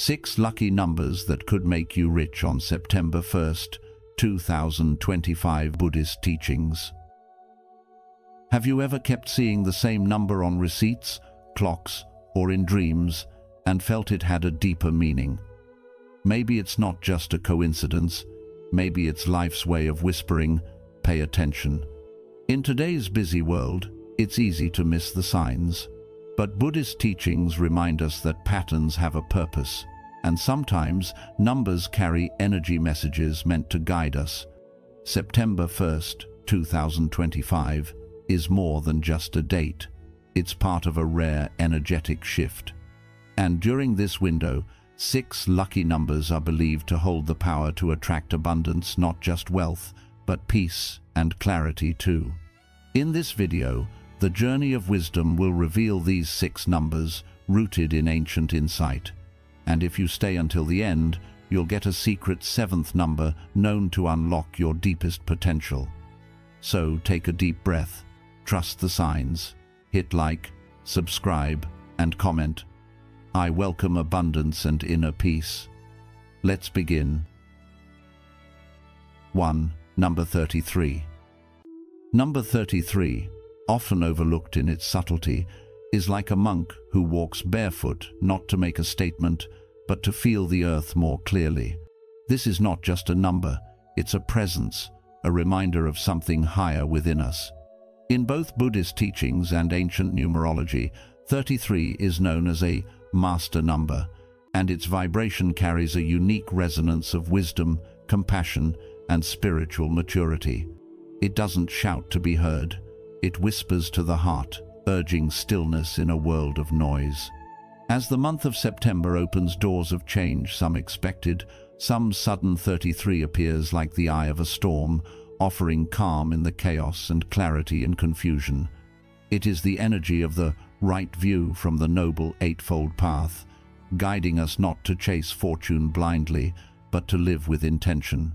6 lucky numbers that could make you rich on September 1st, 2025 Buddhist teachings. Have you ever kept seeing the same number on receipts, clocks, or in dreams, and felt it had a deeper meaning? Maybe it's not just a coincidence. Maybe it's life's way of whispering, "Pay attention." In today's busy world, it's easy to miss the signs. But Buddhist teachings remind us that patterns have a purpose, and sometimes numbers carry energy messages meant to guide us. September 1st, 2025 is more than just a date. It's part of a rare energetic shift. And during this window, 6 lucky numbers are believed to hold the power to attract abundance, not just wealth, but peace and clarity too. In this video, the Journey of Wisdom will reveal these 6 numbers rooted in ancient insight. And if you stay until the end, you'll get a secret 7th number known to unlock your deepest potential. So take a deep breath, trust the signs, hit like, subscribe, and comment. I welcome abundance and inner peace. Let's begin. 1. Number 33. Number 33, often overlooked in its subtlety, is like a monk who walks barefoot, not to make a statement, but to feel the earth more clearly. This is not just a number, it's a presence, a reminder of something higher within us. In both Buddhist teachings and ancient numerology, 33 is known as a master number, and its vibration carries a unique resonance of wisdom, compassion, and spiritual maturity. It doesn't shout to be heard. It whispers to the heart, urging stillness in a world of noise. As the month of September opens doors of change, some expected, some sudden, 33 appears like the eye of a storm, offering calm in the chaos and clarity in confusion. It is the energy of the right view from the noble eightfold path, guiding us not to chase fortune blindly, but to live with intention.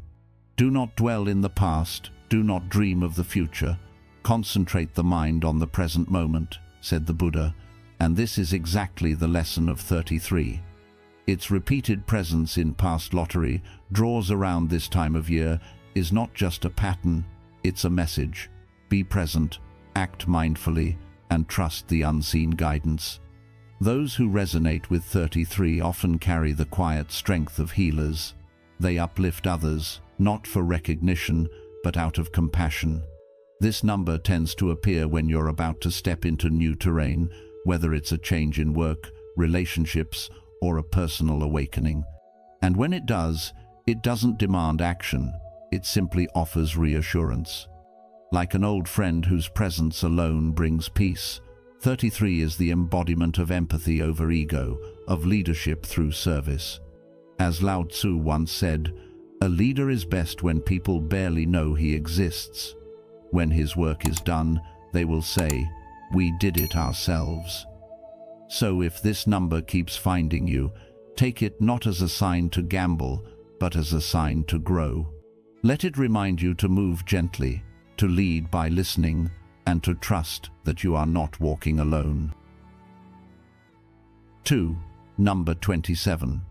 Do not dwell in the past, do not dream of the future. Concentrate the mind on the present moment, said the Buddha, and this is exactly the lesson of 33. Its repeated presence in past lottery draws around this time of year is not just a pattern, it's a message. Be present, act mindfully, and trust the unseen guidance. Those who resonate with 33 often carry the quiet strength of healers. They uplift others, not for recognition, but out of compassion. This number tends to appear when you're about to step into new terrain, whether it's a change in work, relationships, or a personal awakening. And when it does, it doesn't demand action, it simply offers reassurance. Like an old friend whose presence alone brings peace, 33 is the embodiment of empathy over ego, of leadership through service. As Lao Tzu once said, "A leader is best when people barely know he exists. When his work is done, they will say, 'We did it ourselves.'" So if this number keeps finding you, take it not as a sign to gamble, but as a sign to grow. Let it remind you to move gently, to lead by listening, and to trust that you are not walking alone. 2. Number 27.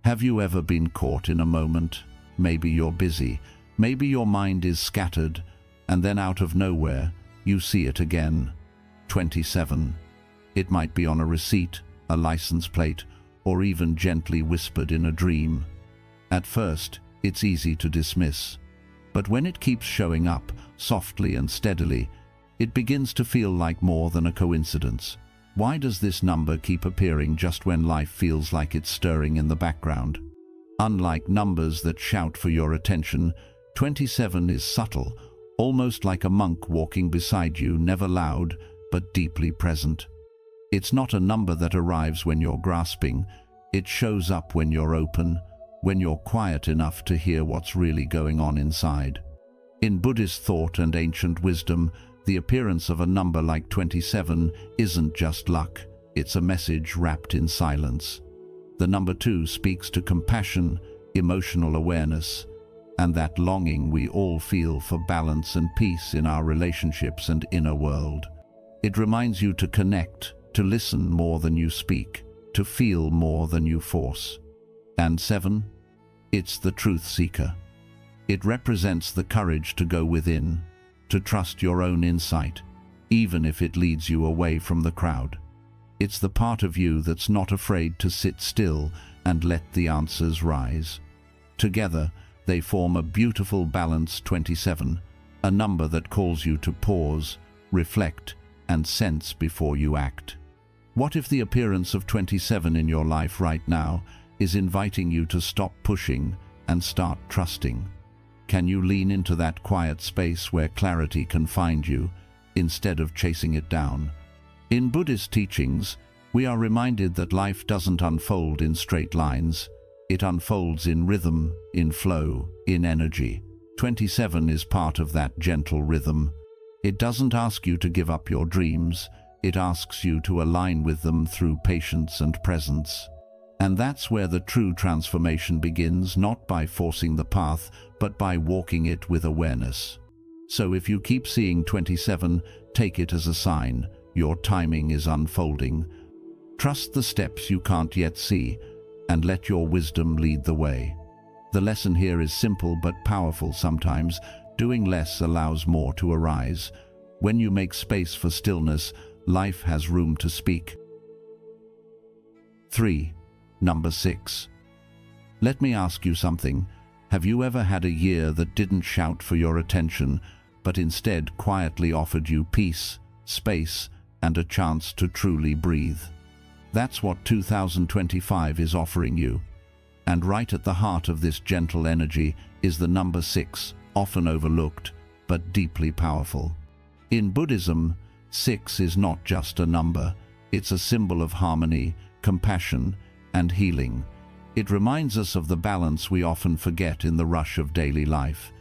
Have you ever been caught in a moment? Maybe you're busy, maybe your mind is scattered, and then out of nowhere, you see it again. 27. It might be on a receipt, a license plate, or even gently whispered in a dream. At first, it's easy to dismiss. But when it keeps showing up, softly and steadily, it begins to feel like more than a coincidence. Why does this number keep appearing just when life feels like it's stirring in the background? Unlike numbers that shout for your attention, 27 is subtle, almost like a monk walking beside you, never loud, but deeply present. It's not a number that arrives when you're grasping, it shows up when you're open, when you're quiet enough to hear what's really going on inside. In Buddhist thought and ancient wisdom, the appearance of a number like 27 isn't just luck, it's a message wrapped in silence. The number 2 speaks to compassion, emotional awareness, and that longing we all feel for balance and peace in our relationships and inner world. It reminds you to connect, to listen more than you speak, to feel more than you force. And 7, it's the truth seeker. It represents the courage to go within, to trust your own insight, even if it leads you away from the crowd. It's the part of you that's not afraid to sit still and let the answers rise. Together, they form a beautiful balance 27, a number that calls you to pause, reflect, and sense before you act. What if the appearance of 27 in your life right now is inviting you to stop pushing and start trusting? Can you lean into that quiet space where clarity can find you, instead of chasing it down? In Buddhist teachings, we are reminded that life doesn't unfold in straight lines. It unfolds in rhythm, in flow, in energy. 27 is part of that gentle rhythm. It doesn't ask you to give up your dreams. It asks you to align with them through patience and presence. And that's where the true transformation begins, not by forcing the path, but by walking it with awareness. So if you keep seeing 27, take it as a sign. Your timing is unfolding. Trust the steps you can't yet see, and let your wisdom lead the way. The lesson here is simple but powerful sometimes. Doing less allows more to arise. When you make space for stillness, life has room to speak. 3. Number 6. Let me ask you something. Have you ever had a year that didn't shout for your attention, but instead quietly offered you peace, space, and a chance to truly breathe? That's what 2025 is offering you. And right at the heart of this gentle energy is the number 6, often overlooked, but deeply powerful. In Buddhism, 6 is not just a number. It's a symbol of harmony, compassion, and healing. It reminds us of the balance we often forget in the rush of daily life.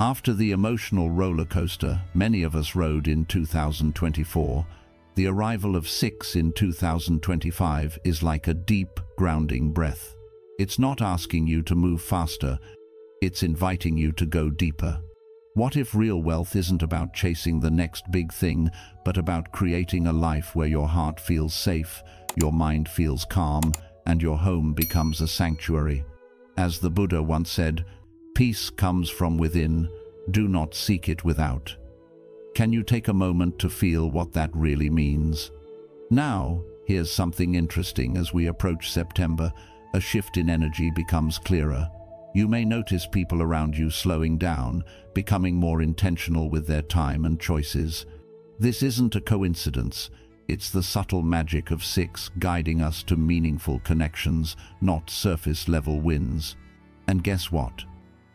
After the emotional roller coaster many of us rode in 2024, the arrival of 6 in 2025 is like a deep, grounding breath. It's not asking you to move faster, it's inviting you to go deeper. What if real wealth isn't about chasing the next big thing, but about creating a life where your heart feels safe, your mind feels calm, and your home becomes a sanctuary? As the Buddha once said, "Peace comes from within, do not seek it without." Can you take a moment to feel what that really means? Now, here's something interesting. As we approach September, a shift in energy becomes clearer. You may notice people around you slowing down, becoming more intentional with their time and choices. This isn't a coincidence. It's the subtle magic of 6 guiding us to meaningful connections, not surface-level wins. And guess what?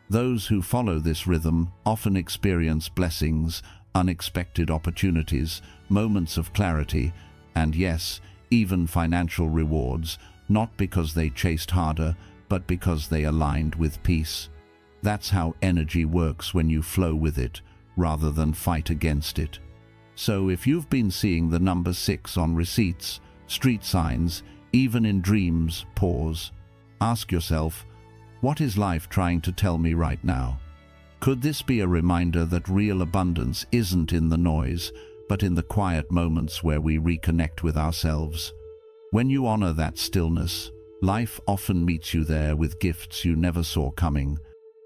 Those who follow this rhythm often experience blessings, unexpected opportunities, moments of clarity, and yes, even financial rewards, not because they chased harder, but because they aligned with peace. That's how energy works when you flow with it, rather than fight against it. So if you've been seeing the number 6 on receipts, street signs, even in dreams, pause. Ask yourself, what is life trying to tell me right now? Could this be a reminder that real abundance isn't in the noise, but in the quiet moments where we reconnect with ourselves? When you honor that stillness, life often meets you there with gifts you never saw coming.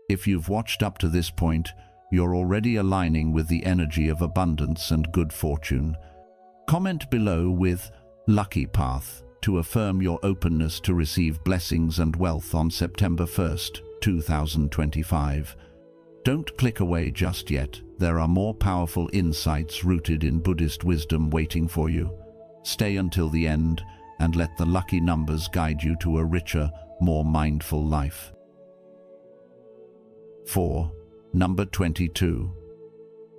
If you've watched up to this point, you're already aligning with the energy of abundance and good fortune. Comment below with "Lucky Path" to affirm your openness to receive blessings and wealth on September 1st, 2025. Don't click away just yet. There are more powerful insights rooted in Buddhist wisdom waiting for you. Stay until the end and let the lucky numbers guide you to a richer, more mindful life. 4. Number 22.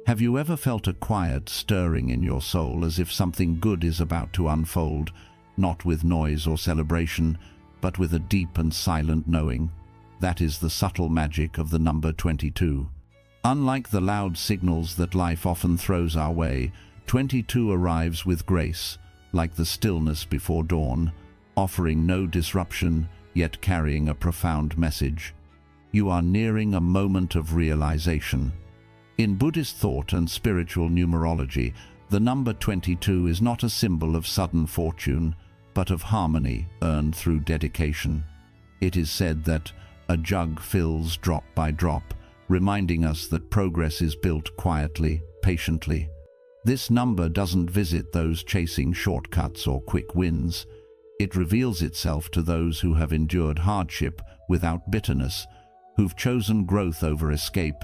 Have you ever felt a quiet stirring in your soul, as if something good is about to unfold, not with noise or celebration, but with a deep and silent knowing? That is the subtle magic of the number 22. Unlike the loud signals that life often throws our way, 22 arrives with grace, like the stillness before dawn, offering no disruption, yet carrying a profound message. You are nearing a moment of realization. In Buddhist thought and spiritual numerology, the number 22 is not a symbol of sudden fortune, but of harmony earned through dedication. It is said that a jug fills drop by drop, reminding us that progress is built quietly, patiently. This number doesn't visit those chasing shortcuts or quick wins. It reveals itself to those who have endured hardship without bitterness, who've chosen growth over escape,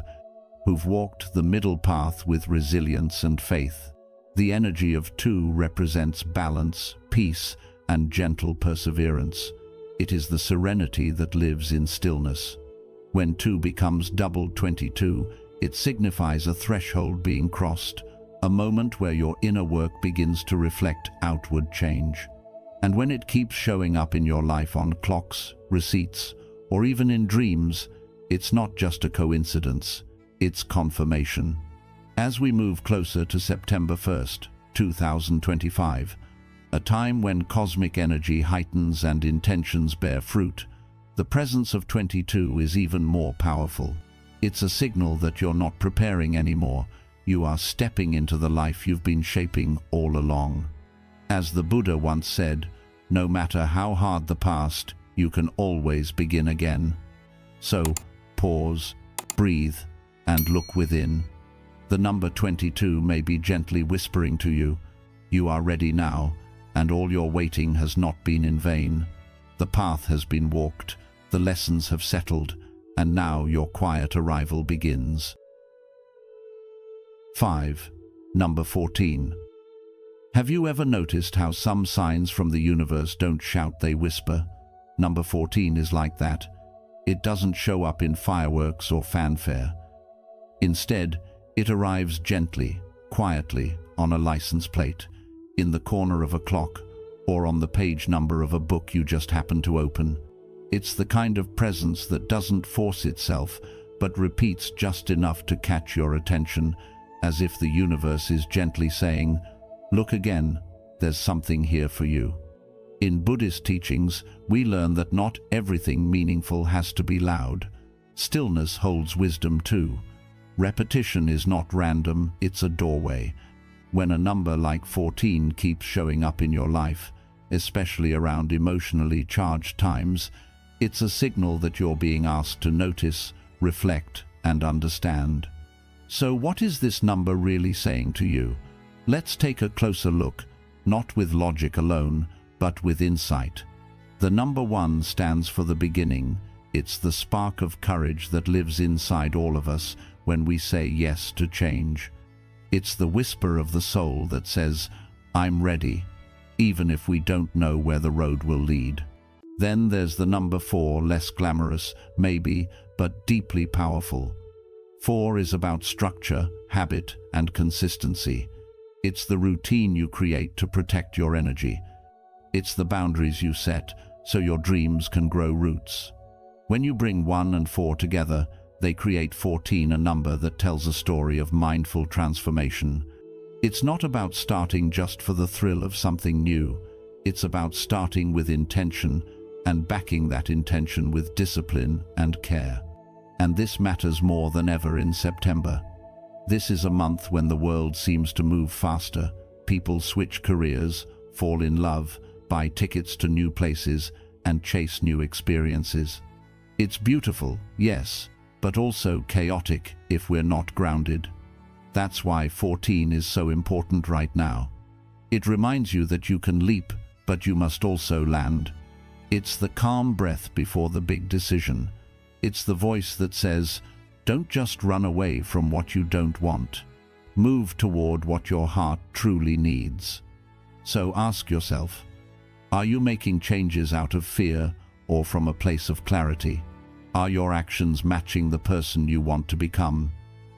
who've walked the middle path with resilience and faith. The energy of 2 represents balance, peace, and gentle perseverance. It is the serenity that lives in stillness. When 2 becomes double 22, it signifies a threshold being crossed, a moment where your inner work begins to reflect outward change. And when it keeps showing up in your life on clocks, receipts, or even in dreams, it's not just a coincidence, it's confirmation. As we move closer to September 1st, 2025, a time when cosmic energy heightens and intentions bear fruit, the presence of 22 is even more powerful. It's a signal that you're not preparing anymore. You are stepping into the life you've been shaping all along. As the Buddha once said, no matter how hard the past, you can always begin again. So, pause, breathe, and look within. The number 22 may be gently whispering to you, you are ready now, and all your waiting has not been in vain. The path has been walked, the lessons have settled, and now your quiet arrival begins. 5. Number 14. Have you ever noticed how some signs from the universe don't shout, they whisper? Number 14 is like that. It doesn't show up in fireworks or fanfare. Instead, it arrives gently, quietly, on a license plate, in the corner of a clock, or on the page number of a book you just happen to open. It's the kind of presence that doesn't force itself, but repeats just enough to catch your attention, as if the universe is gently saying, look again, there's something here for you. In Buddhist teachings, we learn that not everything meaningful has to be loud. Stillness holds wisdom too. Repetition is not random, it's a doorway. When a number like 14 keeps showing up in your life, especially around emotionally charged times, it's a signal that you're being asked to notice, reflect, and understand. So what is this number really saying to you? Let's take a closer look, not with logic alone, but with insight. The number 1 stands for the beginning. It's the spark of courage that lives inside all of us when we say yes to change. It's the whisper of the soul that says, I'm ready, even if we don't know where the road will lead. Then there's the number 4, less glamorous, maybe, but deeply powerful. 4 is about structure, habit, and consistency. It's the routine you create to protect your energy. It's the boundaries you set so your dreams can grow roots. When you bring 1 and 4 together, they create 14, a number that tells a story of mindful transformation. It's not about starting just for the thrill of something new. It's about starting with intention and backing that intention with discipline and care. And this matters more than ever in September. This is a month when the world seems to move faster. People switch careers, fall in love, buy tickets to new places, and chase new experiences. It's beautiful, yes, but also chaotic if we're not grounded. That's why 14 is so important right now. It reminds you that you can leap, but you must also land. It's the calm breath before the big decision. It's the voice that says, don't just run away from what you don't want. Move toward what your heart truly needs. So ask yourself, are you making changes out of fear or from a place of clarity? Are your actions matching the person you want to become?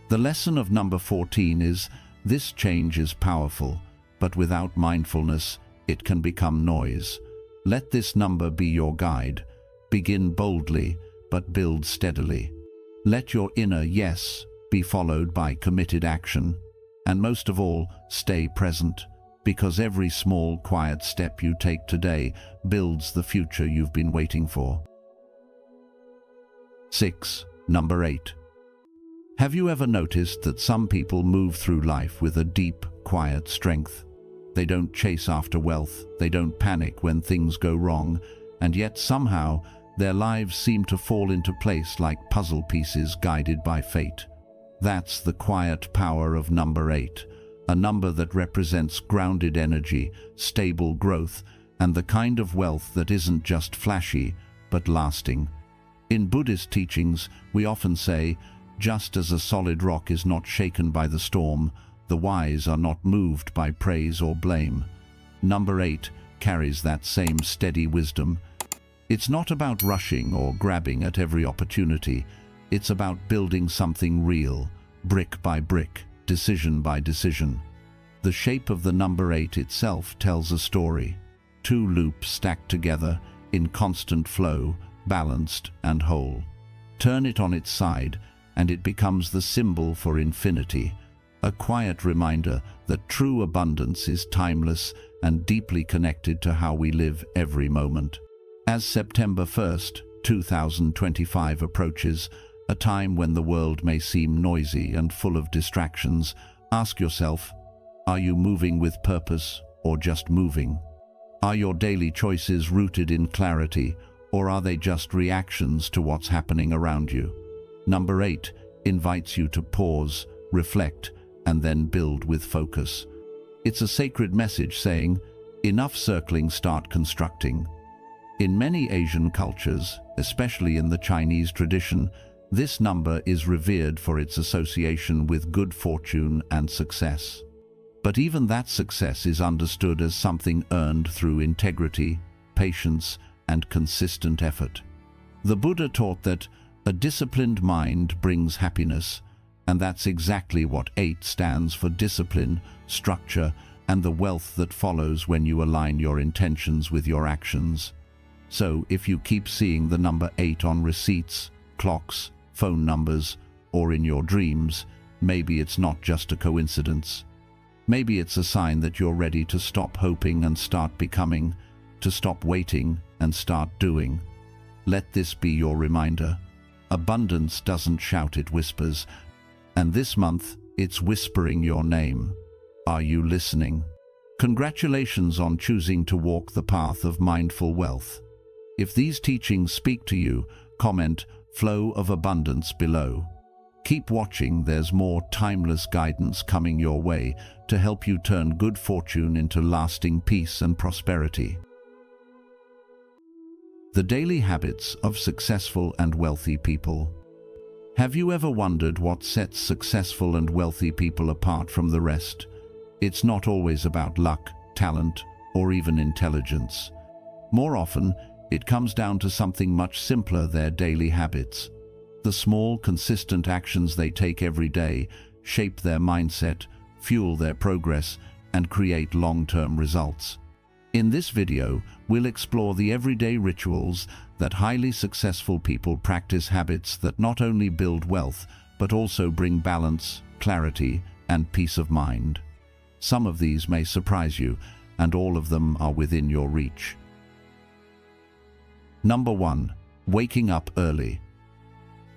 The lesson of number 14 is, this change is powerful, but without mindfulness, it can become noise. Let this number be your guide. Begin boldly, but build steadily. Let your inner yes be followed by committed action. And most of all, stay present, because every small, quiet step you take today builds the future you've been waiting for. 6. Number 8. Have you ever noticed that some people move through life with a deep, quiet strength? They don't chase after wealth, they don't panic when things go wrong, and yet somehow their lives seem to fall into place like puzzle pieces guided by fate. That's the quiet power of number 8, a number that represents grounded energy, stable growth, and the kind of wealth that isn't just flashy, but lasting. In Buddhist teachings, we often say, just as a solid rock is not shaken by the storm, the wise are not moved by praise or blame. Number 8 carries that same steady wisdom. It's not about rushing or grabbing at every opportunity. It's about building something real, brick by brick, decision by decision. The shape of the number 8 itself tells a story. 2 loops stacked together, in constant flow, balanced and whole. Turn it on its side, and it becomes the symbol for infinity, a quiet reminder that true abundance is timeless and deeply connected to how we live every moment. As September 1st, 2025 approaches, a time when the world may seem noisy and full of distractions, ask yourself, are you moving with purpose or just moving? Are your daily choices rooted in clarity, or are they just reactions to what's happening around you? Number 8 invites you to pause, reflect, and then build with focus. It's a sacred message saying, enough circling, start constructing. In many Asian cultures, especially in the Chinese tradition, this number is revered for its association with good fortune and success. But even that success is understood as something earned through integrity, patience, and consistent effort. The Buddha taught that a disciplined mind brings happiness, and that's exactly what 8 stands for: discipline, structure, and the wealth that follows when you align your intentions with your actions. So, if you keep seeing the number 8 on receipts, clocks, phone numbers, or in your dreams, maybe it's not just a coincidence. Maybe it's a sign that you're ready to stop hoping and start becoming, to stop waiting and start doing. Let this be your reminder. Abundance doesn't shout, it whispers. And this month, it's whispering your name. Are you listening? Congratulations on choosing to walk the path of mindful wealth. If these teachings speak to you, comment "Flow of Abundance" below. Keep watching, there's more timeless guidance coming your way to help you turn good fortune into lasting peace and prosperity. The daily habits of successful and wealthy people. Have you ever wondered what sets successful and wealthy people apart from the rest? It's not always about luck, talent, or even intelligence. More often, it comes down to something much simpler: their daily habits. The small, consistent actions they take every day shape their mindset, fuel their progress, and create long-term results. In this video, we'll explore the everyday rituals that highly successful people practice, habits that not only build wealth, but also bring balance, clarity, and peace of mind. Some of these may surprise you, and all of them are within your reach. Number 1. Waking up early.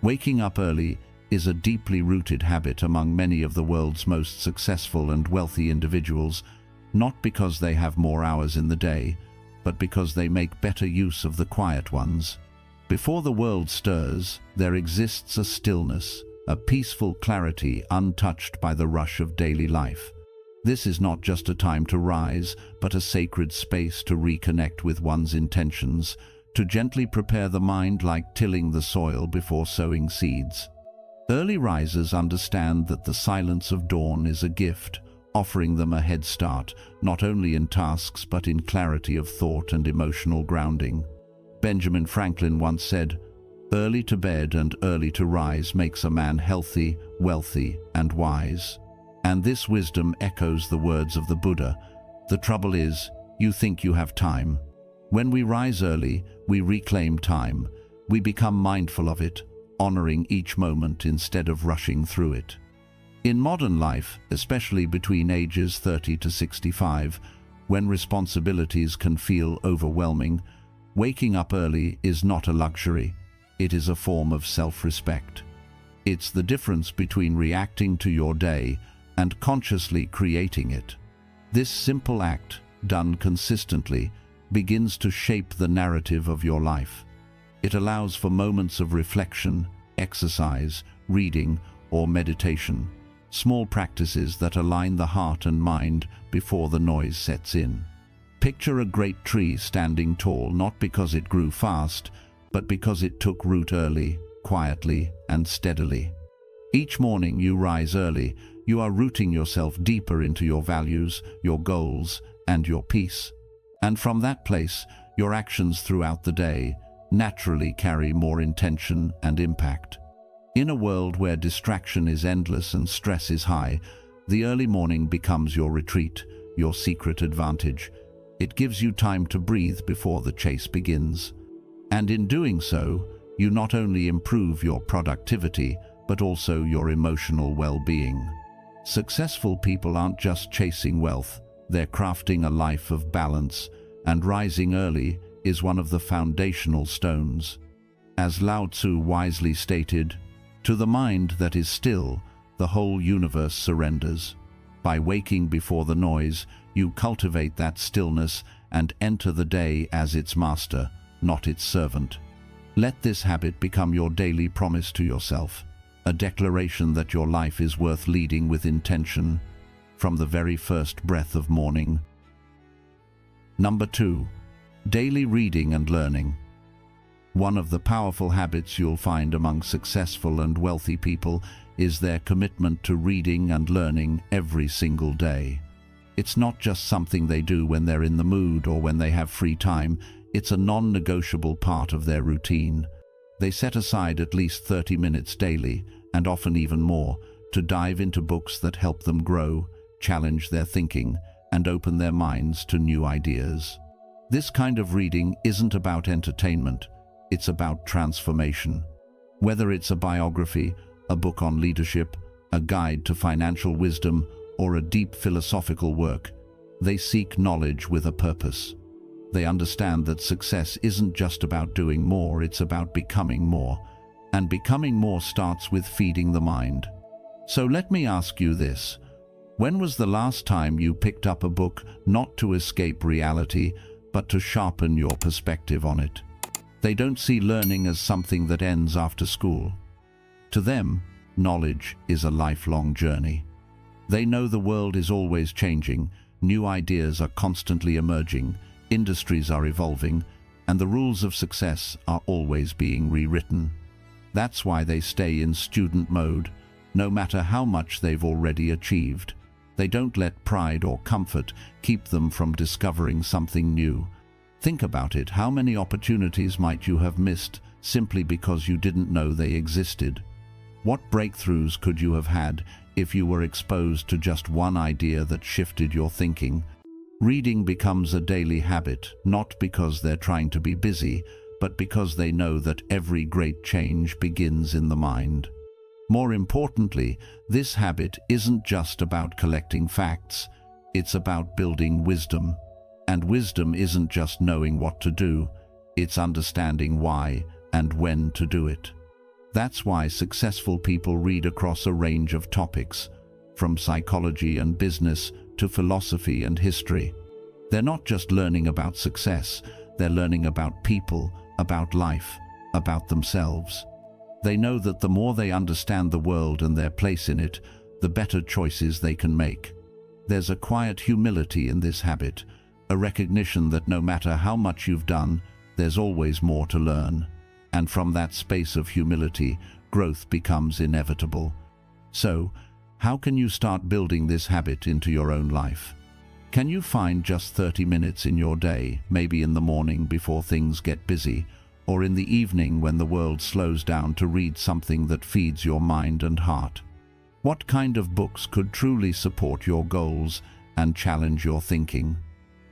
Waking up early is a deeply rooted habit among many of the world's most successful and wealthy individuals, not because they have more hours in the day, but because they make better use of the quiet ones. Before the world stirs, there exists a stillness, a peaceful clarity untouched by the rush of daily life. This is not just a time to rise, but a sacred space to reconnect with one's intentions, to gently prepare the mind like tilling the soil before sowing seeds. Early risers understand that the silence of dawn is a gift, offering them a head start, not only in tasks but in clarity of thought and emotional grounding. Benjamin Franklin once said, "Early to bed and early to rise makes a man healthy, wealthy, and wise." And this wisdom echoes the words of the Buddha. The trouble is, you think you have time. When we rise early, we reclaim time. We become mindful of it, honoring each moment instead of rushing through it. In modern life, especially between ages 30 to 65, when responsibilities can feel overwhelming, waking up early is not a luxury. It is a form of self-respect. It's the difference between reacting to your day and consciously creating it. This simple act, done consistently, begins to shape the narrative of your life. It allows for moments of reflection, exercise, reading, or meditation, small practices that align the heart and mind before the noise sets in. Picture a great tree standing tall, not because it grew fast, but because it took root early, quietly, and steadily. Each morning you rise early, you are rooting yourself deeper into your values, your goals, and your peace. And from that place, your actions throughout the day naturally carry more intention and impact. In a world where distraction is endless and stress is high, the early morning becomes your retreat, your secret advantage. It gives you time to breathe before the chase begins. And in doing so, you not only improve your productivity, but also your emotional well-being. Successful people aren't just chasing wealth, they're crafting a life of balance, and rising early is one of the foundational stones. As Lao Tzu wisely stated, "To the mind that is still, the whole universe surrenders." By waking before the noise, you cultivate that stillness and enter the day as its master, not its servant. Let this habit become your daily promise to yourself, a declaration that your life is worth leading with intention from the very first breath of morning. Number 2. Daily reading and learning. One of the powerful habits you'll find among successful and wealthy people is their commitment to reading and learning every single day. It's not just something they do when they're in the mood or when they have free time, it's a non-negotiable part of their routine. They set aside at least 30 minutes daily, and often even more, to dive into books that help them grow, challenge their thinking, and open their minds to new ideas. This kind of reading isn't about entertainment, it's about transformation. Whether it's a biography, a book on leadership, a guide to financial wisdom, or a deep philosophical work, they seek knowledge with a purpose. They understand that success isn't just about doing more, it's about becoming more. And becoming more starts with feeding the mind. So let me ask you this. When was the last time you picked up a book not to escape reality, but to sharpen your perspective on it? They don't see learning as something that ends after school. To them, knowledge is a lifelong journey. They know the world is always changing, new ideas are constantly emerging, industries are evolving, and the rules of success are always being rewritten. That's why they stay in student mode, no matter how much they've already achieved. They don't let pride or comfort keep them from discovering something new. Think about it, how many opportunities might you have missed simply because you didn't know they existed? What breakthroughs could you have had if you were exposed to just one idea that shifted your thinking? Reading becomes a daily habit, not because they're trying to be busy, but because they know that every great change begins in the mind. More importantly, this habit isn't just about collecting facts, it's about building wisdom. And wisdom isn't just knowing what to do, it's understanding why and when to do it. That's why successful people read across a range of topics, from psychology and business to philosophy and history. They're not just learning about success, they're learning about people, about life, about themselves. They know that the more they understand the world and their place in it, the better choices they can make. There's a quiet humility in this habit, a recognition that no matter how much you've done, there's always more to learn. And from that space of humility, growth becomes inevitable. So, how can you start building this habit into your own life? Can you find just 30 minutes in your day, maybe in the morning before things get busy, or in the evening when the world slows down, to read something that feeds your mind and heart? What kind of books could truly support your goals and challenge your thinking?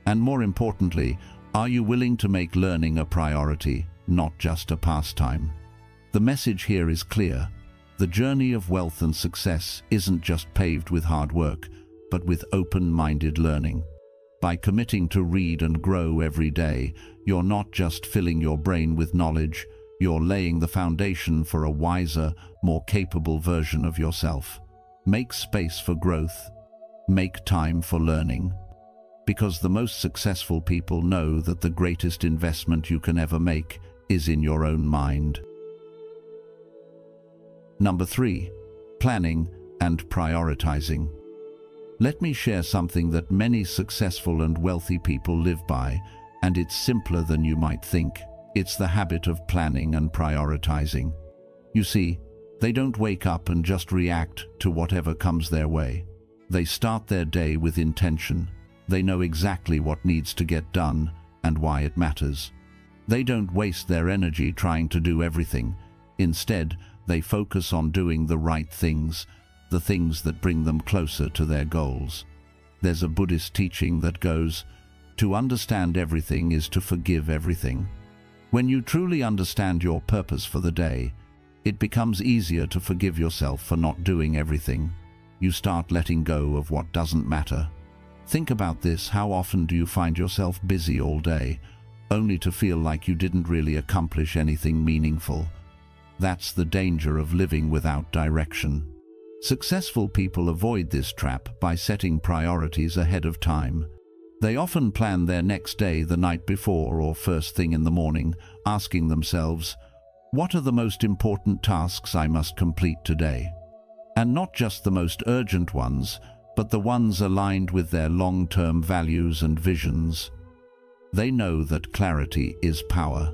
And more importantly, are you willing to make learning a priority, not just a pastime? The message here is clear. The journey of wealth and success isn't just paved with hard work, but with open-minded learning. By committing to read and grow every day, you're not just filling your brain with knowledge, you're laying the foundation for a wiser, more capable version of yourself. Make space for growth. Make time for learning. because the most successful people know that the greatest investment you can ever make is in your own mind. Number 3. Planning and prioritizing. Let me share something that many successful and wealthy people live by, and it's simpler than you might think. It's the habit of planning and prioritizing. You see, they don't wake up and just react to whatever comes their way. They start their day with intention. They know exactly what needs to get done and why it matters. They don't waste their energy trying to do everything. Instead, they focus on doing the right things, the things that bring them closer to their goals. There's a Buddhist teaching that goes, "To understand everything is to forgive everything." When you truly understand your purpose for the day, it becomes easier to forgive yourself for not doing everything. You start letting go of what doesn't matter. Think about this. How often do you find yourself busy all day, only to feel like you didn't really accomplish anything meaningful? That's the danger of living without direction. Successful people avoid this trap by setting priorities ahead of time. They often plan their next day the night before or first thing in the morning, asking themselves, what are the most important tasks I must complete today? And not just the most urgent ones, but the ones aligned with their long-term values and visions. They know that clarity is power.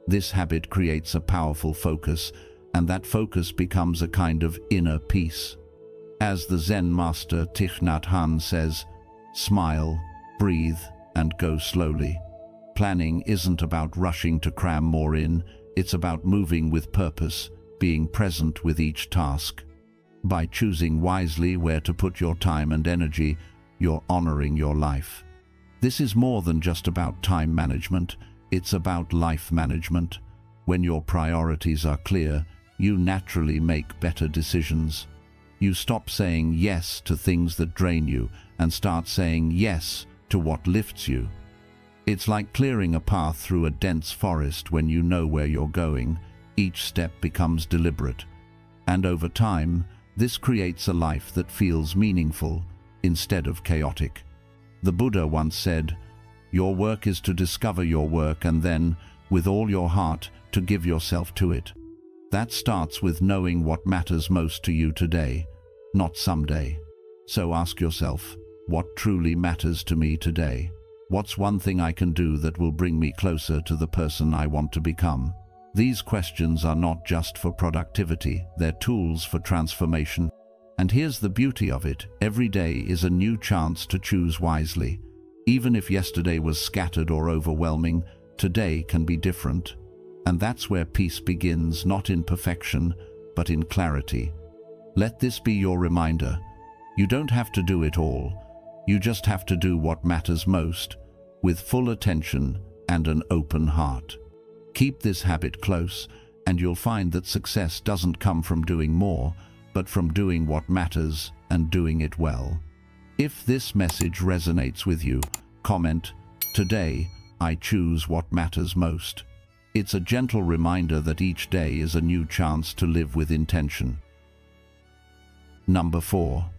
This habit creates a powerful focus, and that focus becomes a kind of inner peace. As the Zen master Thich Nhat Hanh says, smile, breathe, and go slowly. Planning isn't about rushing to cram more in, it's about moving with purpose, being present with each task. By choosing wisely where to put your time and energy, you're honoring your life. This is more than just about time management, it's about life management. When your priorities are clear, you naturally make better decisions. You stop saying yes to things that drain you and start saying yes to what lifts you. It's like clearing a path through a dense forest. When you know where you're going, each step becomes deliberate. And over time, this creates a life that feels meaningful instead of chaotic. The Buddha once said, "Your work is to discover your work and then, with all your heart, to give yourself to it." That starts with knowing what matters most to you today, not someday. So ask yourself, what truly matters to me today? What's one thing I can do that will bring me closer to the person I want to become? These questions are not just for productivity, they're tools for transformation. And here's the beauty of it, every day is a new chance to choose wisely. Even if yesterday was scattered or overwhelming, today can be different. And that's where peace begins, not in perfection, but in clarity. Let this be your reminder. You don't have to do it all. You just have to do what matters most, with full attention and an open heart. Keep this habit close, and you'll find that success doesn't come from doing more, but from doing what matters and doing it well. If this message resonates with you, comment, "Today, I choose what matters most." It's a gentle reminder that each day is a new chance to live with intention. Number 4.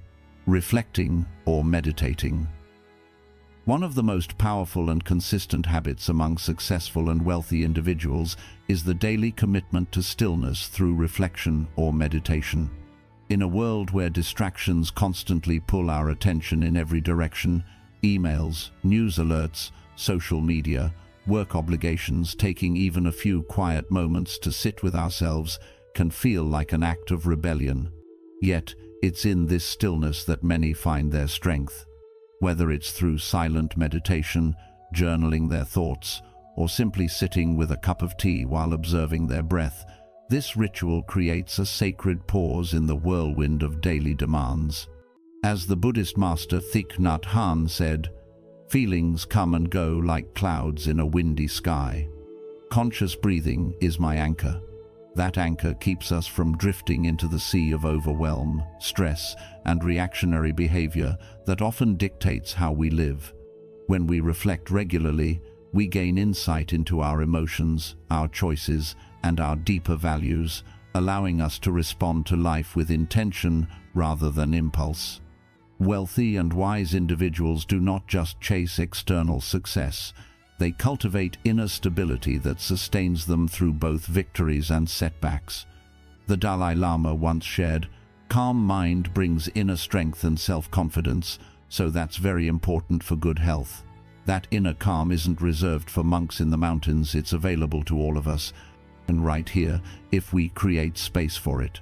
Reflecting or meditating. One of the most powerful and consistent habits among successful and wealthy individuals is the daily commitment to stillness through reflection or meditation. In a world where distractions constantly pull our attention in every direction, emails, news alerts, social media, work obligations, taking even a few quiet moments to sit with ourselves can feel like an act of rebellion. Yet, it's in this stillness that many find their strength. Whether it's through silent meditation, journaling their thoughts, or simply sitting with a cup of tea while observing their breath, this ritual creates a sacred pause in the whirlwind of daily demands. As the Buddhist master Thich Nhat Hanh said, "Feelings come and go like clouds in a windy sky. Conscious breathing is my anchor. That anchor keeps us from drifting into the sea of overwhelm, stress, and reactionary behavior that often dictates how we live. When we reflect regularly, we gain insight into our emotions, our choices, and our deeper values, allowing us to respond to life with intention rather than impulse. Wealthy and wise individuals do not just chase external success. They cultivate inner stability that sustains them through both victories and setbacks. The Dalai Lama once shared, "Calm mind brings inner strength and self-confidence, so that's very important for good health." That inner calm isn't reserved for monks in the mountains, it's available to all of us, and right here, if we create space for it.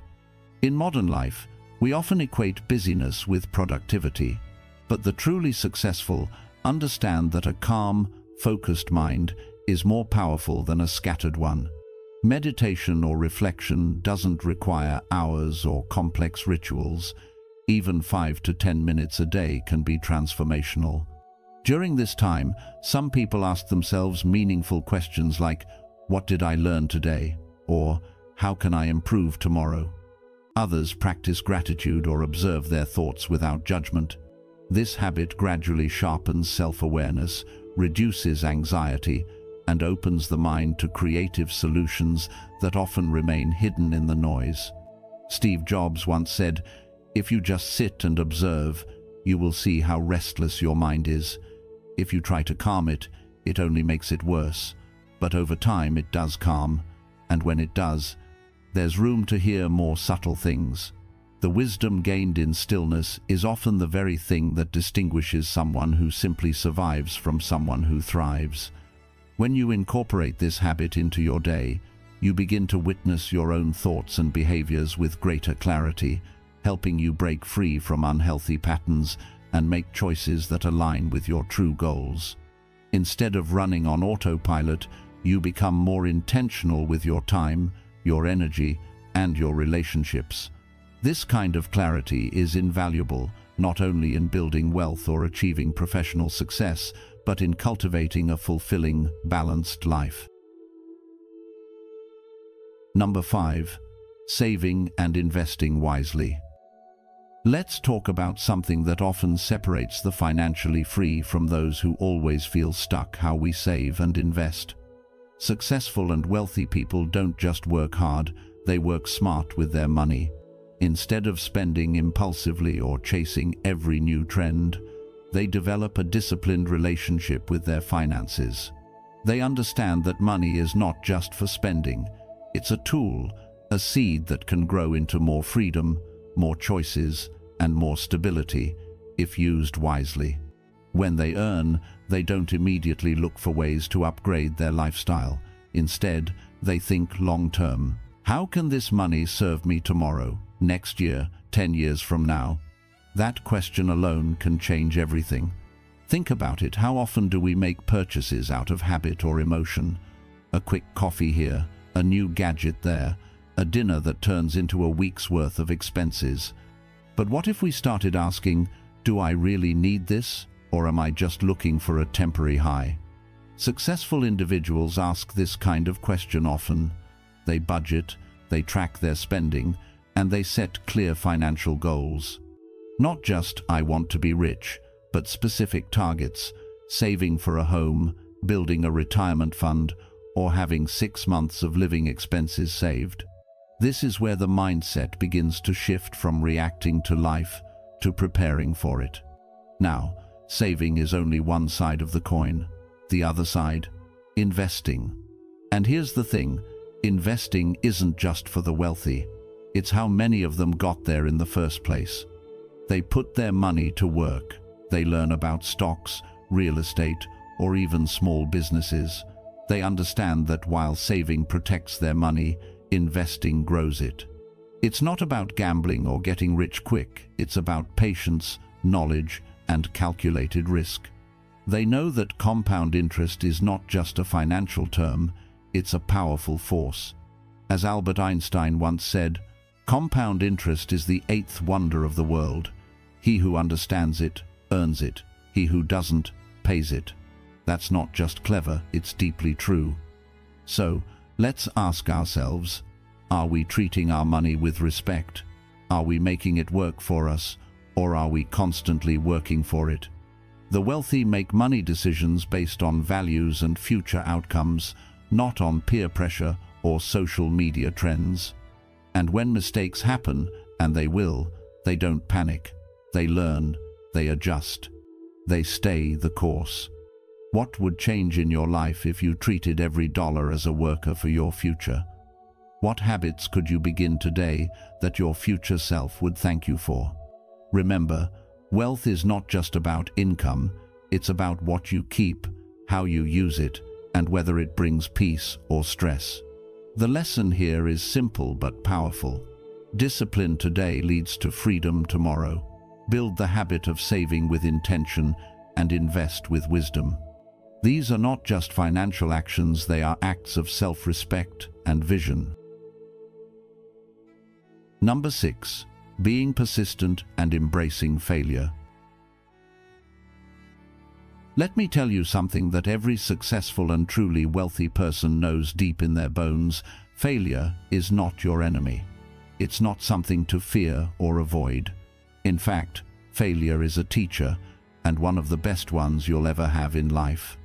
In modern life, we often equate busyness with productivity, but the truly successful understand that a calm, focused mind is more powerful than a scattered one. Meditation or reflection doesn't require hours or complex rituals. Even 5 to 10 minutes a day can be transformational. During this time, some people ask themselves meaningful questions like, "What did I learn today?" or "How can I improve tomorrow?" Others practice gratitude or observe their thoughts without judgment. This habit gradually sharpens self-awareness, reduces anxiety, and opens the mind to creative solutions that often remain hidden in the noise. Steve Jobs once said, "If you just sit and observe, you will see how restless your mind is. If you try to calm it, it only makes it worse. But over time it does calm, and when it does, there's room to hear more subtle things." The wisdom gained in stillness is often the very thing that distinguishes someone who simply survives from someone who thrives. When you incorporate this habit into your day, you begin to witness your own thoughts and behaviors with greater clarity, helping you break free from unhealthy patterns and make choices that align with your true goals. Instead of running on autopilot, you become more intentional with your time, your energy, and your relationships. This kind of clarity is invaluable, not only in building wealth or achieving professional success, but in cultivating a fulfilling, balanced life. Number 5. Saving and investing wisely. Let's talk about something that often separates the financially free from those who always feel stuck: how we save and invest. Successful and wealthy people don't just work hard, they work smart with their money. Instead of spending impulsively or chasing every new trend, they develop a disciplined relationship with their finances. They understand that money is not just for spending. It's a tool, a seed that can grow into more freedom, more choices, and more stability if used wisely. When they earn, they don't immediately look for ways to upgrade their lifestyle. Instead, they think long-term. How can this money serve me tomorrow, next year, 10 years from now? That question alone can change everything. Think about it. How often do we make purchases out of habit or emotion? A quick coffee here, a new gadget there, a dinner that turns into a week's worth of expenses. But what if we started asking, do I really need this, or am I just looking for a temporary high? Successful individuals ask this kind of question often. They budget, they track their spending, and they set clear financial goals. Not just, "I want to be rich," but specific targets: saving for a home, building a retirement fund, or having 6 months of living expenses saved. This is where the mindset begins to shift from reacting to life to preparing for it. Now, saving is only one side of the coin. The other side, investing. And here's the thing, investing isn't just for the wealthy. It's how many of them got there in the first place. They put their money to work. They learn about stocks, real estate, or even small businesses. They understand that while saving protects their money, investing grows it. It's not about gambling or getting rich quick. It's about patience, knowledge, and calculated risk. They know that compound interest is not just a financial term, it's a powerful force. As Albert Einstein once said, "Compound interest is the 8th wonder of the world. He who understands it, earns it. He who doesn't, pays it." That's not just clever, it's deeply true. So, let's ask ourselves, are we treating our money with respect? Are we making it work for us, or are we constantly working for it? The wealthy make money decisions based on values and future outcomes, not on peer pressure or social media trends. And when mistakes happen, and they will, they don't panic. They learn, They adjust. They stay the course. What would change in your life if you treated every dollar as a worker for your future? What habits could you begin today that your future self would thank you for? Remember, wealth is not just about income, it's about what you keep, how you use it, and whether it brings peace or stress. The lesson here is simple but powerful. Discipline today leads to freedom tomorrow. Build the habit of saving with intention and invest with wisdom. These are not just financial actions, they are acts of self-respect and vision. Number 6. Being persistent and embracing failure. Let me tell you something that every successful and truly wealthy person knows deep in their bones. Failure is not your enemy. It's not something to fear or avoid. In fact, failure is a teacher, and one of the best ones you'll ever have in life.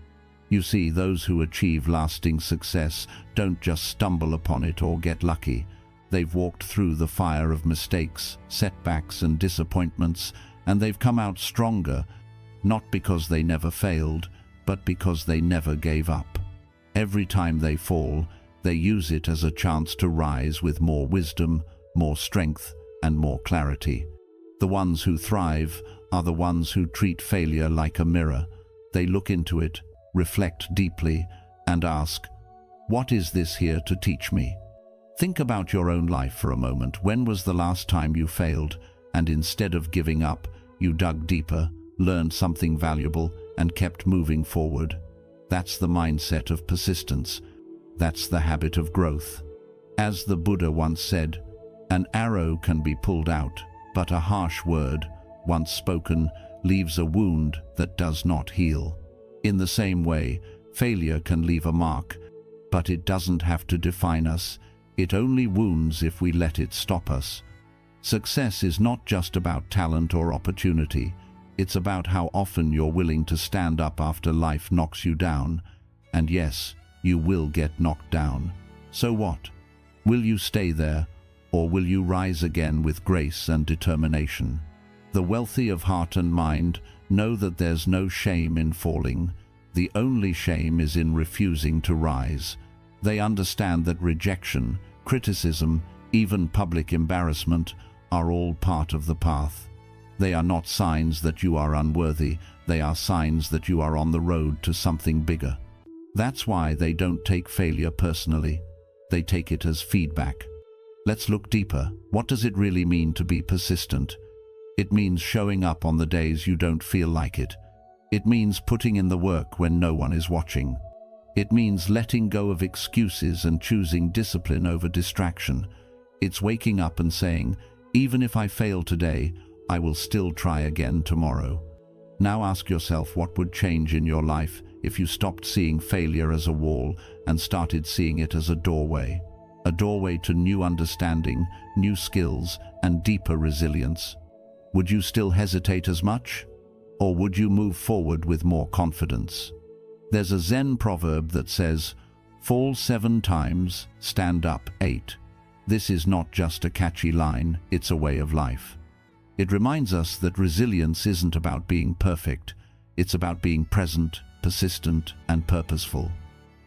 You see, those who achieve lasting success don't just stumble upon it or get lucky. They've walked through the fire of mistakes, setbacks, and disappointments, and they've come out stronger, not because they never failed, but because they never gave up. Every time they fall, they use it as a chance to rise with more wisdom, more strength, and more clarity. The ones who thrive are the ones who treat failure like a mirror. They look into it, reflect deeply, and ask, "What is this here to teach me?" Think about your own life for a moment. When was the last time you failed, and instead of giving up, you dug deeper, learned something valuable, and kept moving forward? That's the mindset of persistence. That's the habit of growth. As the Buddha once said, "An arrow can be pulled out, but a harsh word, once spoken, leaves a wound that does not heal." In the same way, failure can leave a mark, but it doesn't have to define us. It only wounds if we let it stop us. Success is not just about talent or opportunity. It's about how often you're willing to stand up after life knocks you down. And yes, you will get knocked down. So what? Will you stay there, or will you rise again with grace and determination? The wealthy of heart and mind know that there's no shame in falling. The only shame is in refusing to rise. They understand that rejection, criticism, even public embarrassment are all part of the path. They are not signs that you are unworthy. They are signs that you are on the road to something bigger. That's why they don't take failure personally. They take it as feedback. Let's look deeper. What does it really mean to be persistent? It means showing up on the days you don't feel like it. It means putting in the work when no one is watching. It means letting go of excuses and choosing discipline over distraction. It's waking up and saying, "Even if I fail today, I will still try again tomorrow." Now ask yourself, what would change in your life if you stopped seeing failure as a wall and started seeing it as a doorway? A doorway to new understanding, new skills, and deeper resilience. Would you still hesitate as much? Or would you move forward with more confidence? There's a Zen proverb that says, "Fall 7 times, stand up 8. This is not just a catchy line, it's a way of life. It reminds us that resilience isn't about being perfect. It's about being present, persistent, and purposeful.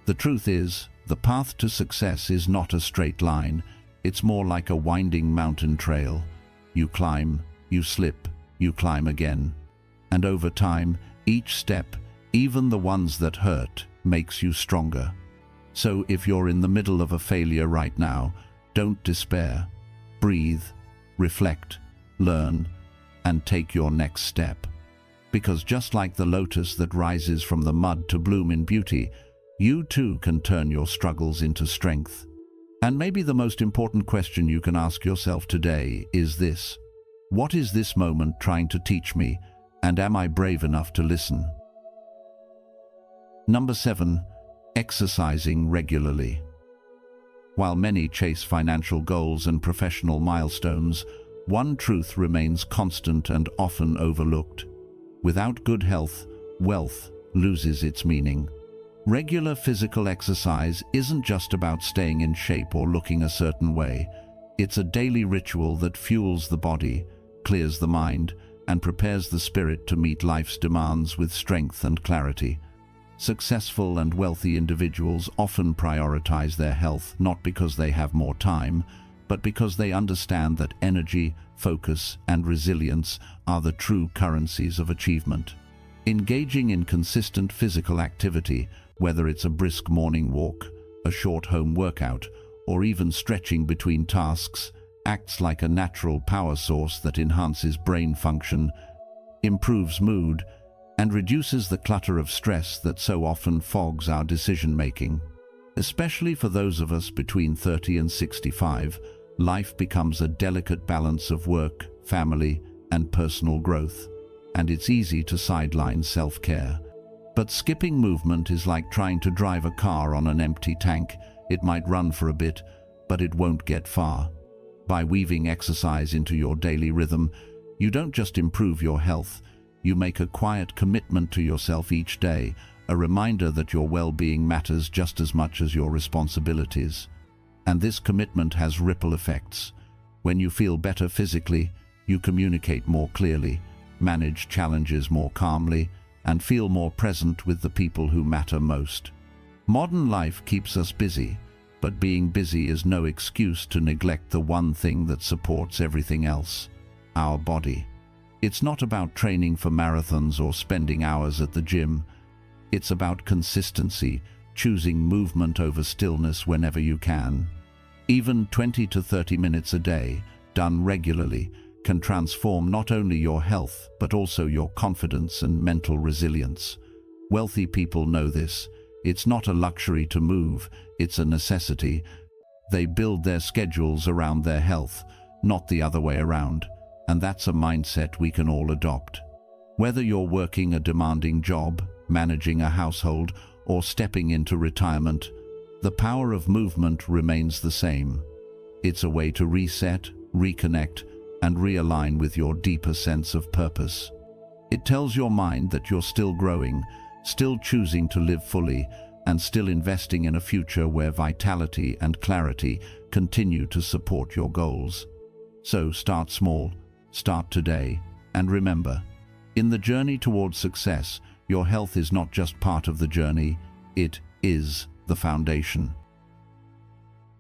The truth is, the path to success is not a straight line. It's more like a winding mountain trail. You climb, you slip, you climb again. And over time, each step, even the ones that hurt, makes you stronger. So if you're in the middle of a failure right now, don't despair. Breathe, reflect, learn, and take your next step. Because just like the lotus that rises from the mud to bloom in beauty, you too can turn your struggles into strength. And maybe the most important question you can ask yourself today is this: what is this moment trying to teach me, and am I brave enough to listen? Number 7. Exercising regularly. While many chase financial goals and professional milestones, one truth remains constant and often overlooked. Without good health, wealth loses its meaning. Regular physical exercise isn't just about staying in shape or looking a certain way. It's a daily ritual that fuels the body, clears the mind, and prepares the spirit to meet life's demands with strength and clarity. Successful and wealthy individuals often prioritize their health not because they have more time, but because they understand that energy, focus, and resilience are the true currencies of achievement. Engaging in consistent physical activity, whether it's a brisk morning walk, a short home workout, or even stretching between tasks, acts like a natural power source that enhances brain function, improves mood, and reduces the clutter of stress that so often fogs our decision-making. Especially for those of us between 30 and 65, life becomes a delicate balance of work, family, and personal growth, and it's easy to sideline self-care. But skipping movement is like trying to drive a car on an empty tank. It might run for a bit, but it won't get far. By weaving exercise into your daily rhythm, you don't just improve your health, you make a quiet commitment to yourself each day, a reminder that your well-being matters just as much as your responsibilities. And this commitment has ripple effects. When you feel better physically, you communicate more clearly, manage challenges more calmly, and feel more present with the people who matter most. Modern life keeps us busy, but being busy is no excuse to neglect the one thing that supports everything else: our body. It's not about training for marathons or spending hours at the gym. It's about consistency, choosing movement over stillness whenever you can. Even 20 to 30 minutes a day, done regularly, can transform not only your health, but also your confidence and mental resilience. Wealthy people know this. It's not a luxury to move, it's a necessity. They build their schedules around their health, not the other way around. And that's a mindset we can all adopt. Whether you're working a demanding job, managing a household, or stepping into retirement, the power of movement remains the same. It's a way to reset, reconnect, and realign with your deeper sense of purpose. It tells your mind that you're still growing, still choosing to live fully, and still investing in a future where vitality and clarity continue to support your goals. So start small, start today, and remember, in the journey towards success, your health is not just part of the journey, it is the foundation.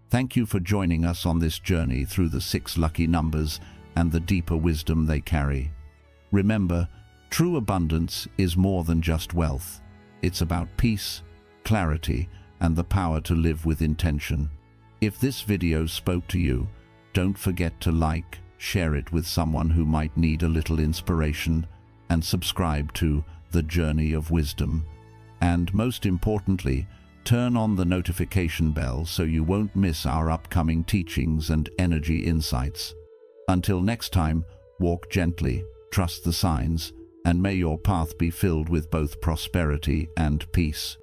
Thank you for joining us on this journey through the 6 lucky numbers and the deeper wisdom they carry. Remember, true abundance is more than just wealth. It's about peace, clarity, and the power to live with intention. If this video spoke to you, don't forget to like, share it with someone who might need a little inspiration, and subscribe to The Journey of Wisdom. And most importantly, turn on the notification bell so you won't miss our upcoming teachings and energy insights. Until next time, walk gently, trust the signs, and may your path be filled with both prosperity and peace.